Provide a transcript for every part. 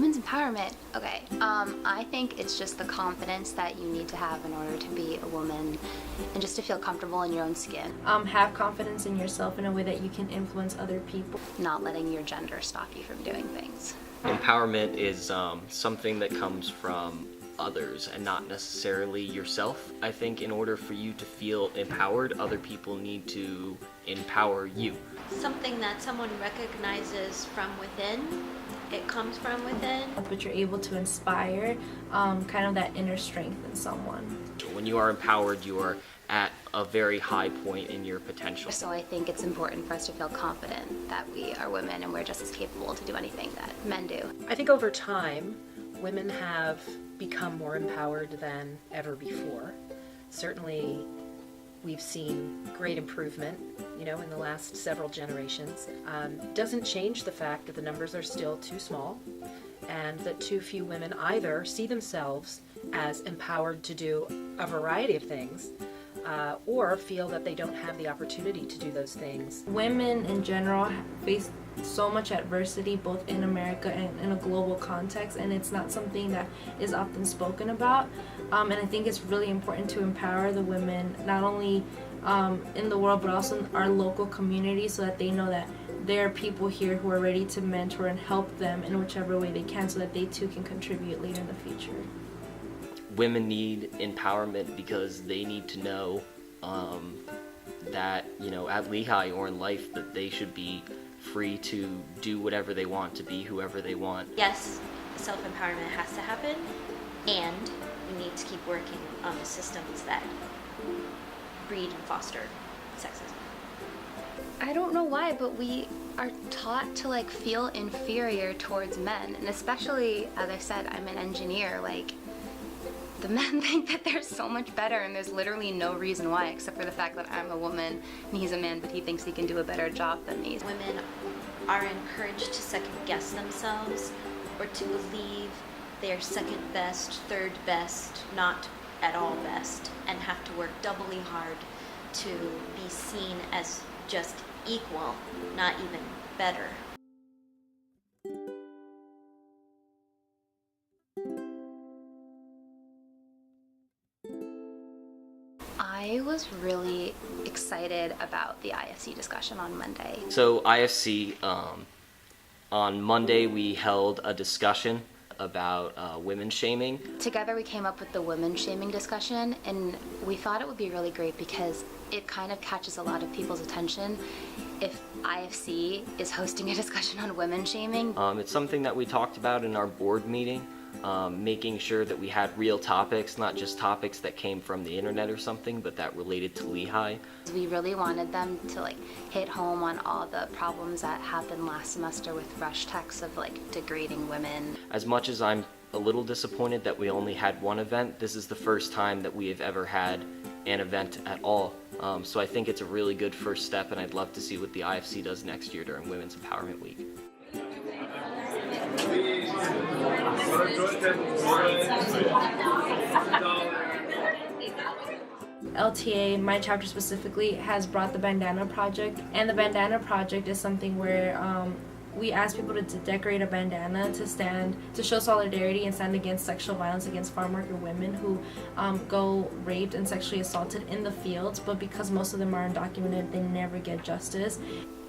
women's empowerment. Okay, I think it's just the confidence that you need to have in order to be a woman and just to feel comfortable in your own skin. Have confidence in yourself in a way that you can influence other people. Not letting your gender stop you from doing things. Empowerment is something that comes from others and not necessarily yourself. I think in order for you to feel empowered, other people need to empower you. Something that someone recognizes from within. It comes from within. But you're able to inspire kind of that inner strength in someone. When you are empowered, you are at a very high point in your potential. So I think it's important for us to feel confident that we are women and we're just as capable to do anything that men do. I think over time, women have become more empowered than ever before. Certainly, we've seen great improvement, in the last several generations. Doesn't change the fact that the numbers are still too small and that too few women either see themselves as empowered to do a variety of things or feel that they don't have the opportunity to do those things. Women in general face so much adversity both in America and in a global context, and it's not something that is often spoken about. And I think it's really important to empower the women, not only in the world but also in our local community, so that they know that there are people here who are ready to mentor and help them in whichever way they can, so that they too can contribute later in the future. Women need empowerment because they need to know that, at Lehigh or in life, that they should be free to do whatever they want, to be whoever they want. Yes, self-empowerment has to happen, and we need to keep working on the systems that breed and foster sexism. I don't know why, but we are taught to feel inferior towards men, and especially, as I said, I'm an engineer. The men think that they're so much better, and there's literally no reason why, except for the fact that I'm a woman and he's a man, but he thinks he can do a better job than me. Women are encouraged to second guess themselves or to believe they are second best, third best, not at all best, and have to work doubly hard to be seen as just equal, not even better. I was really excited about the IFC discussion on Monday. So IFC, on Monday we held a discussion about women shaming. Together we came up with the women shaming discussion, and we thought it would be really great because it kind of catches a lot of people's attention if IFC is hosting a discussion on women shaming. It's something that we talked about in our board meeting, making sure that we had real topics, not just topics that came from the internet or something, but that related to Lehigh. We really wanted them to hit home on all the problems that happened last semester with rush texts of degrading women. As much as I'm a little disappointed that we only had one event, this is the first time that we have ever had an event at all. So I think it's a really good first step, and I'd love to see what the IFC does next year during Women's Empowerment Week. LTA, my chapter specifically, has brought the Bandana Project, and the Bandana Project is something where we ask people to decorate a bandana to show solidarity and stand against sexual violence against farm worker women who go raped and sexually assaulted in the fields, but because most of them are undocumented, they never get justice.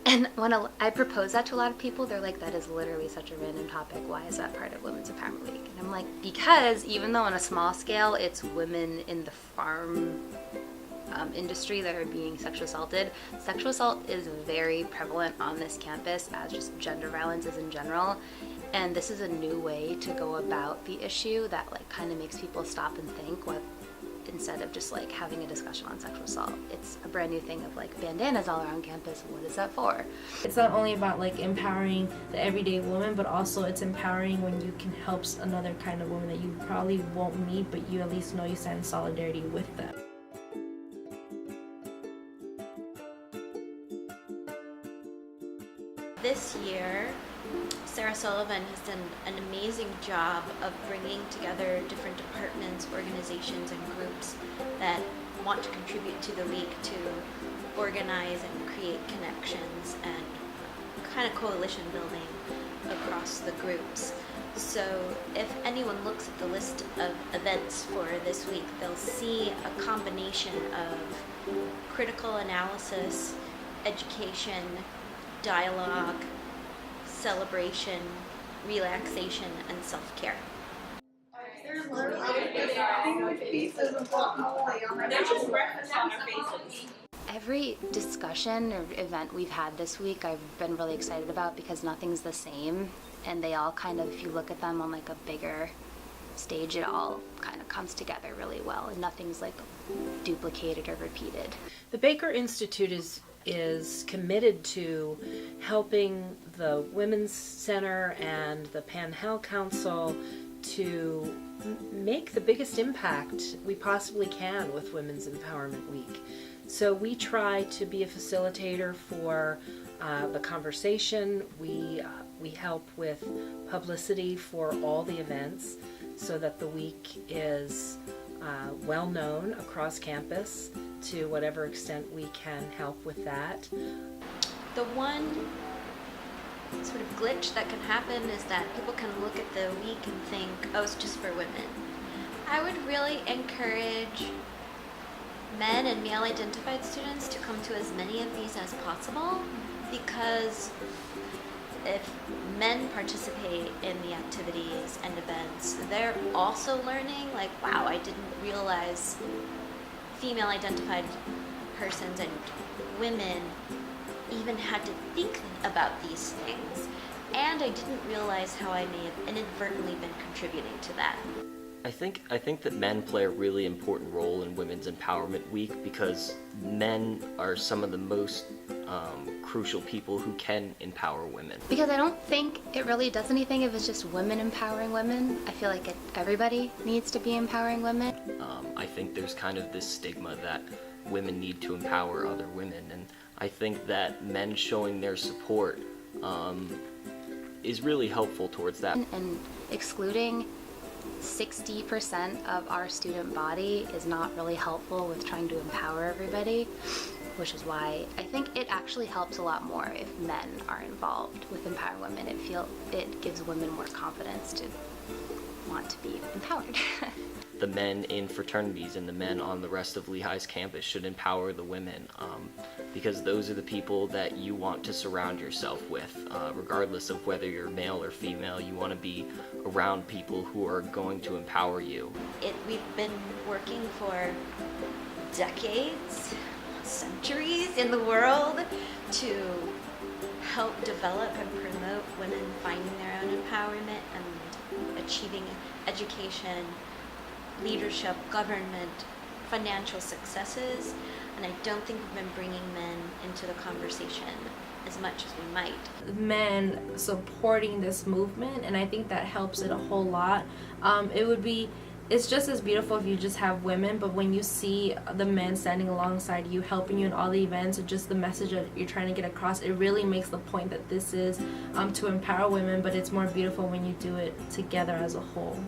And when I propose that to a lot of people, they're like, that is literally such a random topic. Why is that part of Women's Empowerment Week? And I'm like, because even though on a small scale, it's women in the farm industry that are being sexually assaulted, sexual assault is very prevalent on this campus, as just gender violence is in general. And this is a new way to go about the issue that kind of makes people stop and think, instead of just having a discussion on sexual assault. It's a brand new thing of bandanas all around campus. What is that for? It's not only about empowering the everyday woman, but also it's empowering when you can help another kind of woman that you probably won't meet, but you at least know you stand in solidarity with them. This year, Sarah Sullivan has done an amazing job of bringing together different departments, organizations, and groups that want to contribute to the week to organize and create connections and kind of coalition building across the groups. So if anyone looks at the list of events for this week, they'll see a combination of critical analysis, education, dialogue, celebration, relaxation, and self-care. Every discussion or event we've had this week I've been really excited about because nothing's the same, and they all kind of, if you look at them on like a bigger stage, it all kind of comes together really well and nothing's like duplicated or repeated. The Baker Institute is committed to helping the Women's Center and the Pan-Hel Council to make the biggest impact we possibly can with Women's Empowerment Week. So we try to be a facilitator for the conversation. We help with publicity for all the events so that the week is well known across campus to whatever extent we can help with that. The one sort of glitch that can happen is that people can look at the week and think, oh, it's just for women. I would really encourage men and male-identified students to come to as many of these as possible, because if men participate in the activities and events, they're also learning, like, wow, I didn't realize female-identified persons and women even had to think about these things, and I didn't realize how I may have inadvertently been contributing to that. I think that men play a really important role in Women's Empowerment Week because men are some of the most crucial people who can empower women. Because I don't think it really does anything if it's just women empowering women. I feel like everybody needs to be empowering women. I think there's kind of this stigma that women need to empower other women, and I think that men showing their support is really helpful towards that. And excluding 60% of our student body is not really helpful with trying to empower everybody, which is why I think it actually helps a lot more if men are involved with empowering women. It gives women more confidence to want to be empowered. The men in fraternities and the men on the rest of Lehigh's campus should empower the women, because those are the people that you want to surround yourself with. Regardless of whether you're male or female, you want to be around people who are going to empower you. We've been working for decades, centuries in the world to help develop and promote women finding their own empowerment and achieving education, leadership, government, financial successes, and I don't think we've been bringing men into the conversation as much as we might. Men supporting this movement, and I think that helps it a whole lot. It's just as beautiful if you just have women, but when you see the men standing alongside you, helping you in all the events, and just the message that you're trying to get across, it really makes the point that this is to empower women, but it's more beautiful when you do it together as a whole.